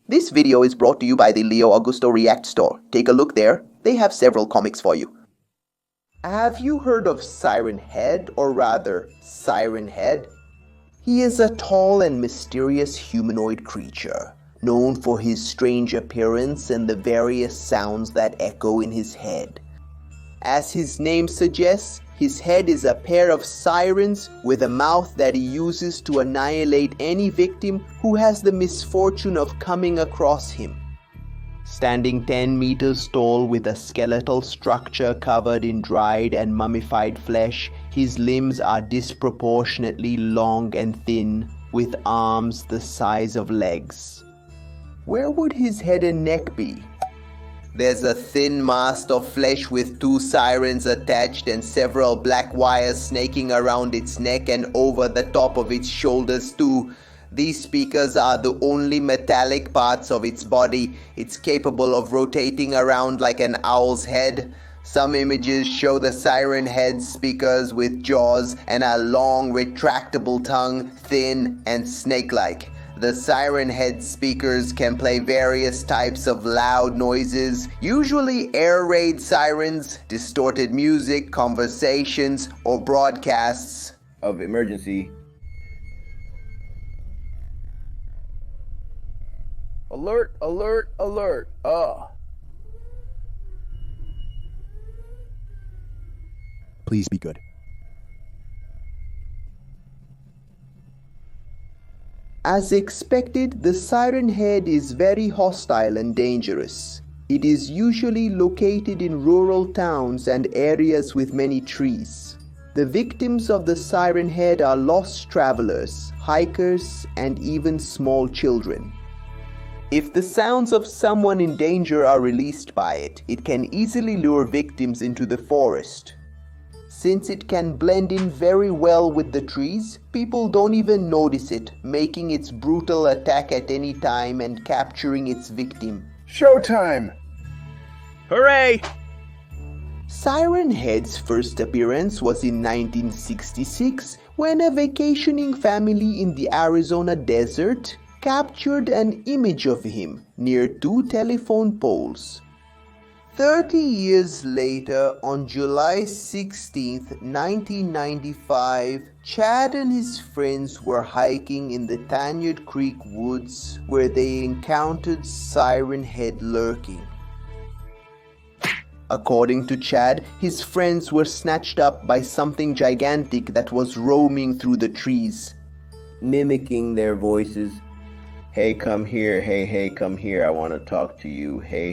This video is brought to you by the Leo Augusto React store. Take a look there. They have several comics for you. Have you heard of Siren Head, or rather, Siren Head? He is a tall and mysterious humanoid creature, known for his strange appearance and the various sounds that echo in his head. As his name suggests, his head is a pair of sirens with a mouth that he uses to annihilate any victim who has the misfortune of coming across him. Standing 10 meters tall with a skeletal structure covered in dried and mummified flesh, his limbs are disproportionately long and thin, with arms the size of legs. Where would his head and neck be? There's a thin mast of flesh with 2 sirens attached and several black wires snaking around its neck and over the top of its shoulders too. These speakers are the only metallic parts of its body. It's capable of rotating around like an owl's head. Some images show the siren head speakers with jaws and a long retractable tongue, thin and snake-like. The siren head speakers can play various types of loud noises, usually air raid sirens, distorted music, conversations, or broadcasts of emergency. Alert, alert, alert. Please be good. As expected, the siren head is very hostile and dangerous. It is usually located in rural towns and areas with many trees. The victims of the siren head are lost travelers, hikers, and even small children. If the sounds of someone in danger are released by it, it can easily lure victims into the forest. Since it can blend in very well with the trees, people don't even notice it, making its brutal attack at any time and capturing its victim. Showtime! Hooray! Siren Head's first appearance was in 1966 when a vacationing family in the Arizona desert captured an image of him near 2 telephone poles. 30 years later, on July 16, 1995, Chad and his friends were hiking in the Tanyard Creek woods where they encountered Siren Head lurking. According to Chad, his friends were snatched up by something gigantic that was roaming through the trees, Mimicking their voices. Hey, come here. Hey, come here. I want to talk to you. Hey,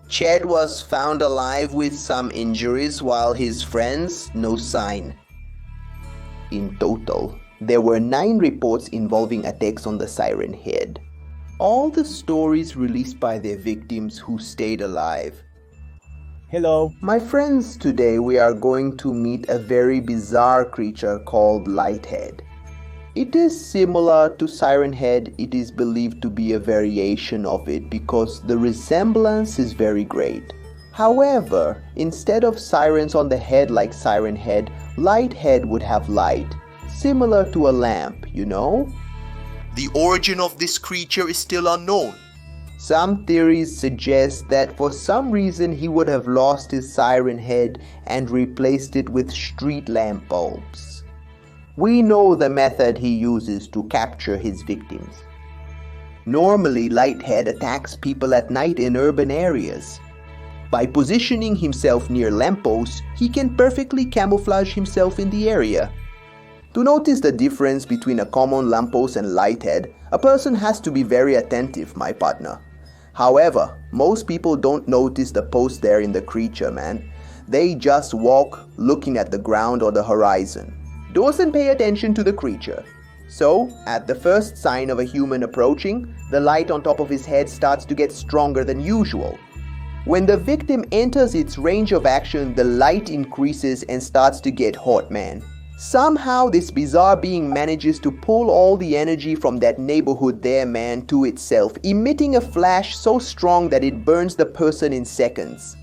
Chad was found alive with some injuries, while his friends, no sign. In total, there were 9 reports involving attacks on the Siren Head. All the stories released by their victims who stayed alive. Hello. My friends, today we are going to meet a very bizarre creature called Lighthead. It is similar to Siren Head. It is believed to be a variation of it because the resemblance is very great. However, instead of sirens on the head like Siren Head, Lighthead would have light, similar to a lamp, you know? The origin of this creature is still unknown. Some theories suggest that for some reason he would have lost his siren head and replaced it with street lamp bulbs. We know the method he uses to capture his victims. Normally, Lighthead attacks people at night in urban areas. By positioning himself near lampposts, he can perfectly camouflage himself in the area. To notice the difference between a common lamppost and Lighthead, a person has to be very attentive, my partner. However, most people don't notice the post there in the creature, man. They just walk looking at the ground or the horizon. Doesn't pay attention to the creature. So, at the first sign of a human approaching, the light on top of his head starts to get stronger than usual. When the victim enters its range of action, the light increases and starts to get hot, man. Somehow this bizarre being manages to pull all the energy from that neighborhood there, man, to itself, emitting a flash so strong that it burns the person in seconds.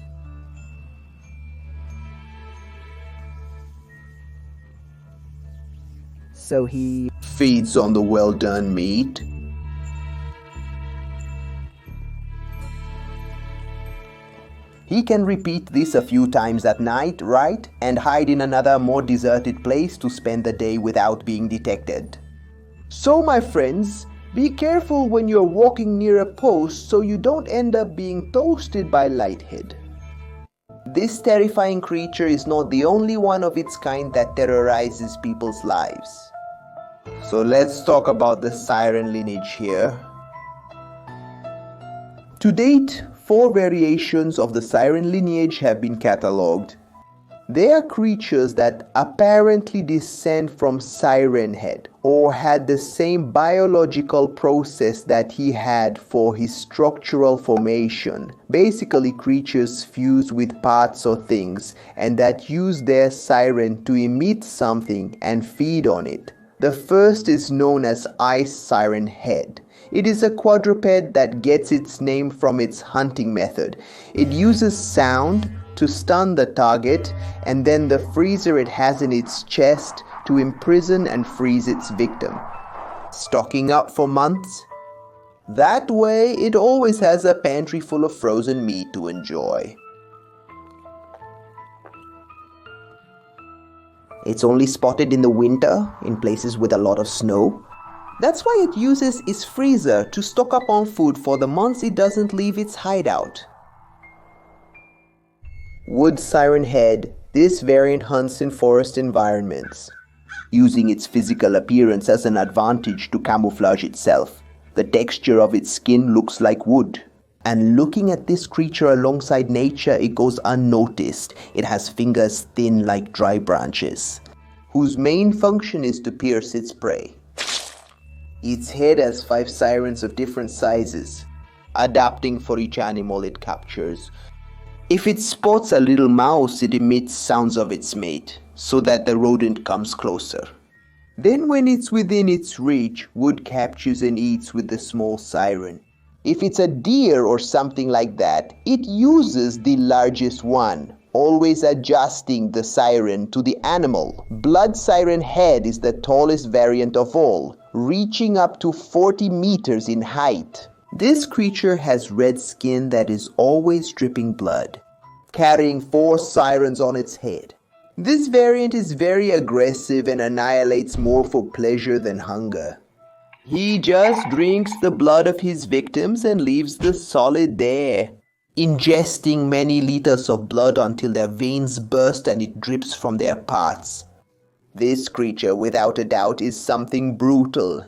So he feeds on the well-done meat. He can repeat this a few times at night, right? And hide in another more deserted place to spend the day without being detected. So my friends, be careful when you're walking near a post so you don't end up being toasted by Lighthead. This terrifying creature is not the only one of its kind that terrorizes people's lives. So let's talk about the Siren lineage here. To date, 4 variations of the Siren lineage have been catalogued. They are creatures that apparently descend from Sirenhead or had the same biological process that he had for his structural formation. Basically creatures fused with parts or things and that use their siren to emit something and feed on it. The first is known as Ice Sirenhead. It is a quadruped that gets its name from its hunting method. It uses sound to stun the target and then the freezer it has in its chest to imprison and freeze its victim. Stocking up for months? That way it always has a pantry full of frozen meat to enjoy. It's only spotted in the winter in places with a lot of snow. That's why it uses its freezer to stock up on food for the months it doesn't leave its hideout. Wood Sirenhead. This variant hunts in forest environments, using its physical appearance as an advantage to camouflage itself. The texture of its skin looks like wood. And looking at this creature alongside nature, it goes unnoticed. It has fingers thin like dry branches, whose main function is to pierce its prey. Its head has 5 sirens of different sizes, adapting for each animal it captures. If it spots a little mouse, it emits sounds of its mate, so that the rodent comes closer. Then when it's within its reach, Wood captures and eats with the small siren. If it's a deer or something like that, it uses the largest one, always adjusting the siren to the animal. Blood Sirenhead is the tallest variant of all, reaching up to 40 meters in height. This creature has red skin that is always dripping blood, carrying 4 sirens on its head. This variant is very aggressive and annihilates more for pleasure than hunger. He just drinks the blood of his victims and leaves the solid there, ingesting many liters of blood until their veins burst and it drips from their parts. This creature, without a doubt, is something brutal.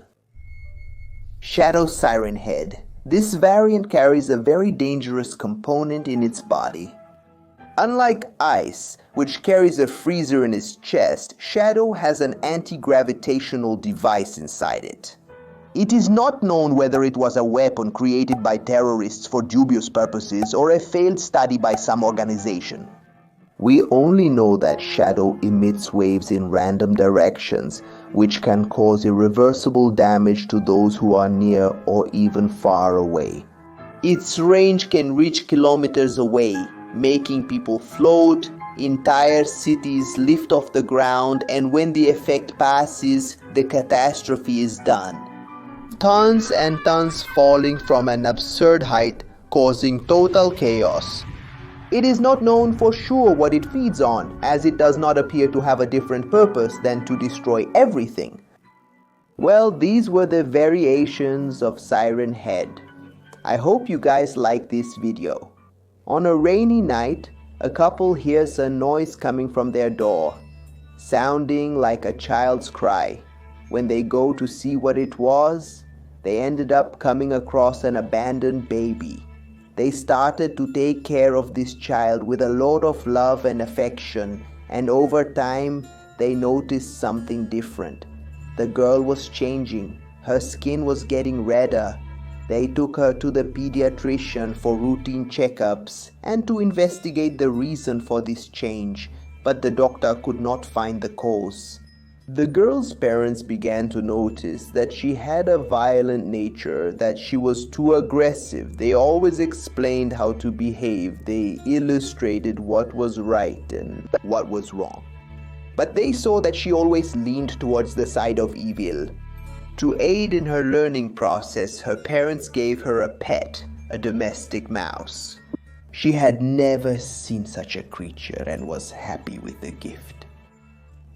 Shadow Sirenhead. This variant carries a very dangerous component in its body. Unlike Ice, which carries a freezer in its chest, Shadow has an anti-gravitational device inside it. It is not known whether it was a weapon created by terrorists for dubious purposes or a failed study by some organization. We only know that Shadow emits waves in random directions, which can cause irreversible damage to those who are near or even far away. Its range can reach kilometers away, making people float, entire cities lift off the ground, and when the effect passes, the catastrophe is done. Tons and tons falling from an absurd height, causing total chaos. It is not known for sure what it feeds on, as it does not appear to have a different purpose than to destroy everything. Well, these were the variations of Sirenhead. I hope you guys like this video. On a rainy night, a couple hears a noise coming from their door, sounding like a child's cry. When they go to see what it was, they ended up coming across an abandoned baby. They started to take care of this child with a lot of love and affection, and over time, they noticed something different. The girl was changing. Her skin was getting redder. They took her to the pediatrician for routine checkups and to investigate the reason for this change, but the doctor could not find the cause. The girl's parents began to notice that she had a violent nature, that she was too aggressive. They always explained how to behave. They illustrated what was right and what was wrong. But they saw that she always leaned towards the side of evil. To aid in her learning process, her parents gave her a pet, a domestic mouse. She had never seen such a creature and was happy with the gift.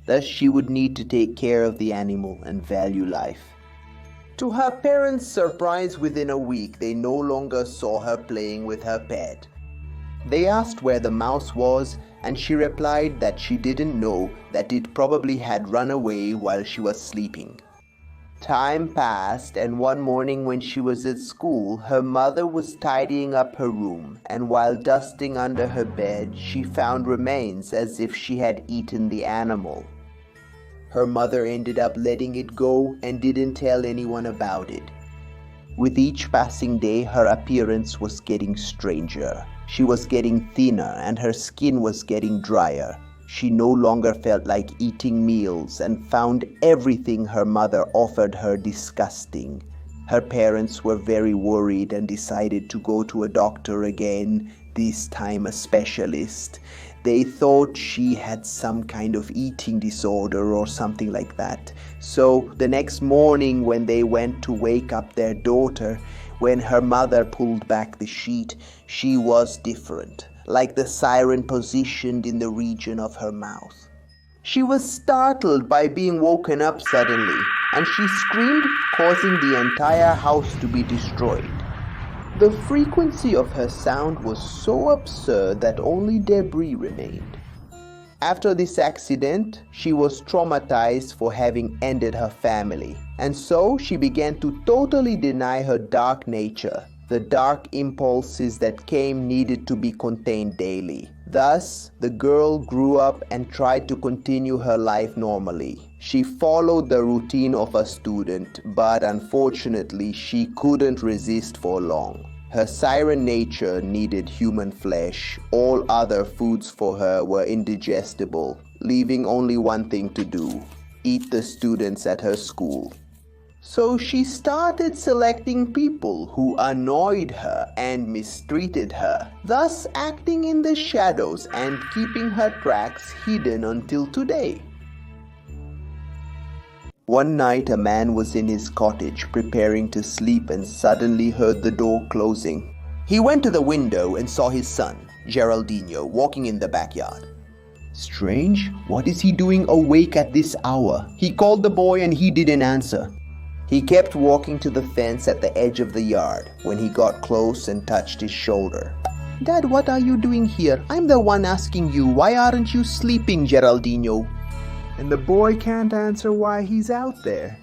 Thus she would need to take care of the animal and value life. To her parents' surprise, within a week, they no longer saw her playing with her pet. They asked where the mouse was, and she replied that she didn't know, that it probably had run away while she was sleeping. Time passed, and one morning when she was at school, her mother was tidying up her room, and while dusting under her bed, she found remains as if she had eaten the animal. Her mother ended up letting it go and didn't tell anyone about it. With each passing day, her appearance was getting stranger. She was getting thinner and her skin was getting drier. She no longer felt like eating meals and found everything her mother offered her disgusting. Her parents were very worried and decided to go to a doctor again, this time a specialist. They thought she had some kind of eating disorder or something like that. So the next morning when they went to wake up their daughter, when her mother pulled back the sheet, she was different, like the siren positioned in the region of her mouth. She was startled by being woken up suddenly, and she screamed, causing the entire house to be destroyed. The frequency of her sound was so absurd that only debris remained. After this accident, she was traumatized for having ended her family, and so she began to totally deny her dark nature. The dark impulses that came needed to be contained daily. Thus, the girl grew up and tried to continue her life normally. She followed the routine of a student, but unfortunately, she couldn't resist for long. Her siren nature needed human flesh. All other foods for her were indigestible, leaving only one thing to do: eat the students at her school. So she started selecting people who annoyed her and mistreated her, thus acting in the shadows and keeping her tracks hidden until today. One night a man was in his cottage preparing to sleep and suddenly heard the door closing. He went to the window and saw his son, Geraldino, walking in the backyard. Strange, what is he doing awake at this hour? He called the boy and he didn't answer. He kept walking to the fence at the edge of the yard when he got close and touched his shoulder. Dad, what are you doing here? I'm the one asking you. Why aren't you sleeping, Geraldino? And the boy can't answer why he's out there.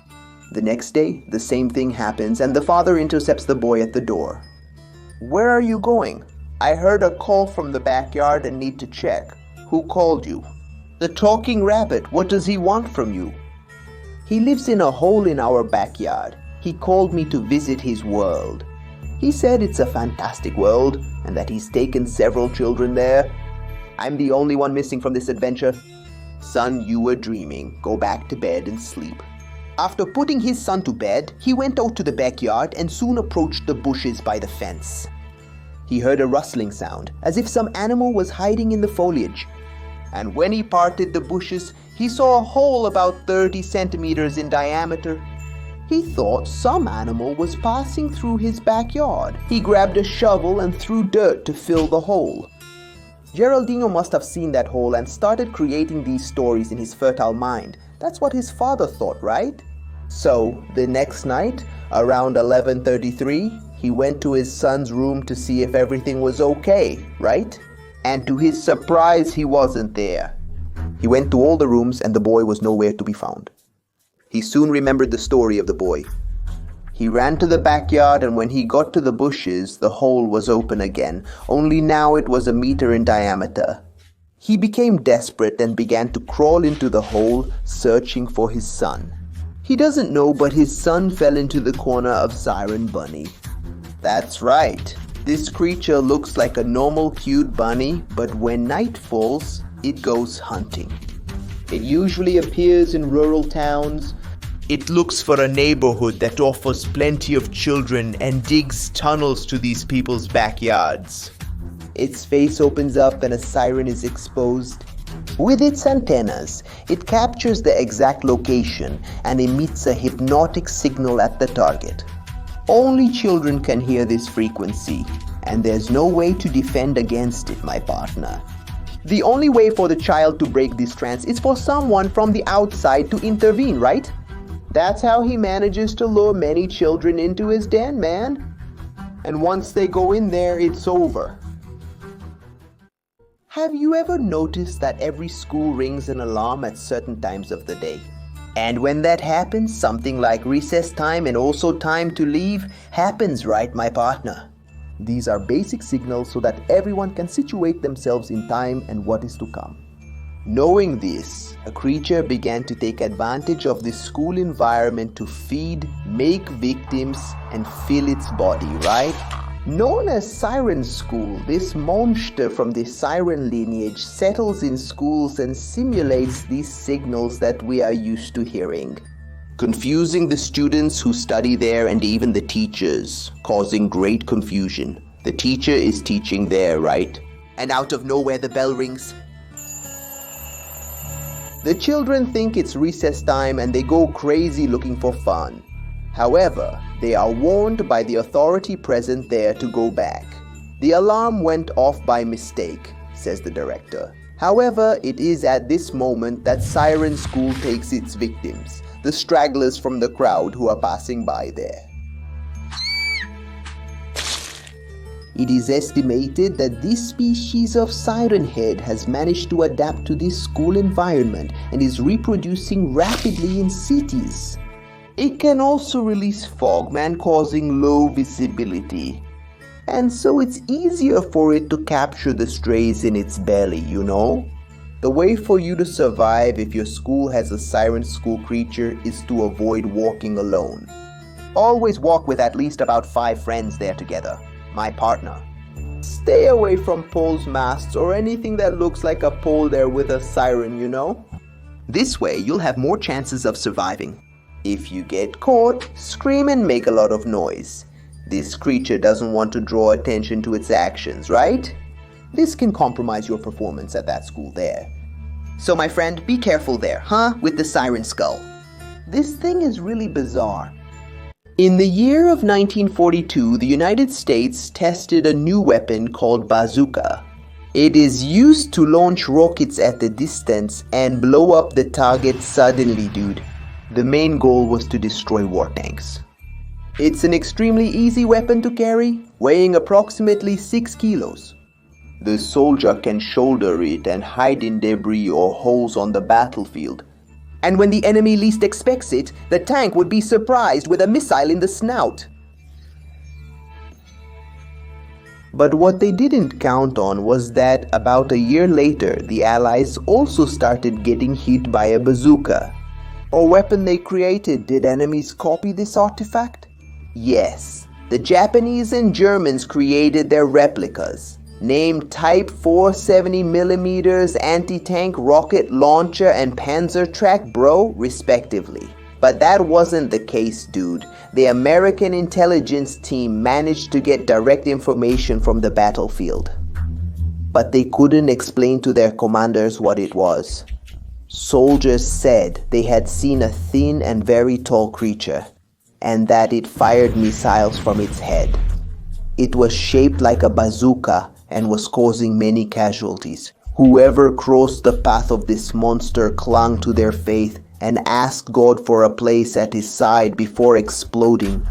The next day, the same thing happens and the father intercepts the boy at the door. Where are you going? I heard a call from the backyard and need to check. Who called you? The talking rabbit. What does he want from you? He lives in a hole in our backyard. He called me to visit his world. He said it's a fantastic world and that he's taken several children there. I'm the only one missing from this adventure. Son, you were dreaming. Go back to bed and sleep. After putting his son to bed, he went out to the backyard and soon approached the bushes by the fence. He heard a rustling sound, as if some animal was hiding in the foliage. And when he parted the bushes, he saw a hole about 30 centimeters in diameter. He thought some animal was passing through his backyard. He grabbed a shovel and threw dirt to fill the hole. Geraldino must have seen that hole and started creating these stories in his fertile mind. That's what his father thought, right? So, the next night, around 11:33, he went to his son's room to see if everything was okay, right? And to his surprise, he wasn't there. He went to all the rooms and the boy was nowhere to be found. He soon remembered the story of the boy. He ran to the backyard and when he got to the bushes, the hole was open again, only now it was 1 meter in diameter. He became desperate and began to crawl into the hole, searching for his son. He doesn't know, but his son fell into the corner of Siren Bunny. That's right. This creature looks like a normal cute bunny, but when night falls, it goes hunting. It usually appears in rural towns. It looks for a neighborhood that offers plenty of children and digs tunnels to these people's backyards. Its face opens up and a siren is exposed. With its antennas, it captures the exact location and emits a hypnotic signal at the target. Only children can hear this frequency, and there's no way to defend against it, my partner. The only way for the child to break this trance is for someone from the outside to intervene, right? That's how he manages to lure many children into his den, man. And once they go in there, it's over. Have you ever noticed that every school rings an alarm at certain times of the day? And when that happens, something like recess time and also time to leave happens, right, my partner? These are basic signals so that everyone can situate themselves in time and what is to come. Knowing this, a creature began to take advantage of this school environment to feed, make victims, and fill its body, right? Known as Siren School, this monster from the Siren lineage settles in schools and simulates these signals that we are used to hearing, confusing the students who study there and even the teachers, causing great confusion. The teacher is teaching there, right? And out of nowhere the bell rings. The children think it's recess time and they go crazy looking for fun. However, they are warned by the authority present there to go back. The alarm went off by mistake, says the director. However, it is at this moment that Siren School takes its victims, the stragglers from the crowd who are passing by there. It is estimated that this species of siren head has managed to adapt to this school environment and is reproducing rapidly in cities. It can also release fog, man, causing low visibility. And so it's easier for it to capture the strays in its belly, you know? The way for you to survive if your school has a Siren School creature is to avoid walking alone. Always walk with at least about 5 friends there together, my partner. Stay away from poles, masts, or anything that looks like a pole there with a siren, you know? This way you'll have more chances of surviving. If you get caught, scream and make a lot of noise. This creature doesn't want to draw attention to its actions, right? This can compromise your performance at that school there. So my friend, be careful there, huh? With the siren skull. This thing is really bizarre. In the year of 1942, the United States tested a new weapon called Bazooka. It is used to launch rockets at a distance and blow up the target suddenly, dude. The main goal was to destroy war tanks. It's an extremely easy weapon to carry, weighing approximately 6 kilos. The soldier can shoulder it and hide in debris or holes on the battlefield. And when the enemy least expects it, the tank would be surprised with a missile in the snout. But what they didn't count on was that about a year later, the Allies also started getting hit by a bazooka. A weapon they created. Did enemies copy this artifact? Yes, the Japanese and Germans created their replicas, named Type 470mm anti-tank rocket launcher and Panzertrack Bro, respectively. But that wasn't the case, dude. The American intelligence team managed to get direct information from the battlefield. But they couldn't explain to their commanders what it was. Soldiers said they had seen a thin and very tall creature, and that it fired missiles from its head. It was shaped like a bazooka and was causing many casualties. Whoever crossed the path of this monster clung to their faith and asked God for a place at his side before exploding.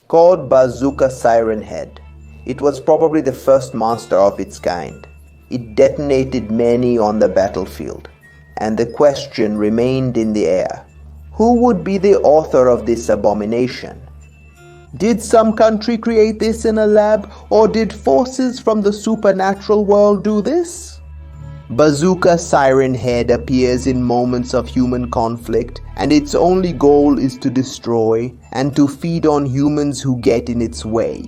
Called Bazooka Siren Head, it was probably the first monster of its kind. It detonated many on the battlefield, and the question remained in the air. Who would be the author of this abomination? Did some country create this in a lab, or did forces from the supernatural world do this? Bazooka Siren Head appears in moments of human conflict, and its only goal is to destroy and to feed on humans who get in its way.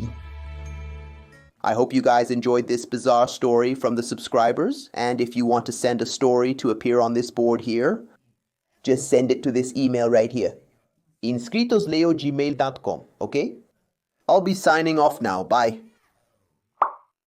I hope you guys enjoyed this bizarre story from the subscribers, and if you want to send a story to appear on this board here, just send it to this email right here, inscritosleo@gmail.com, okay? I'll be signing off now, bye.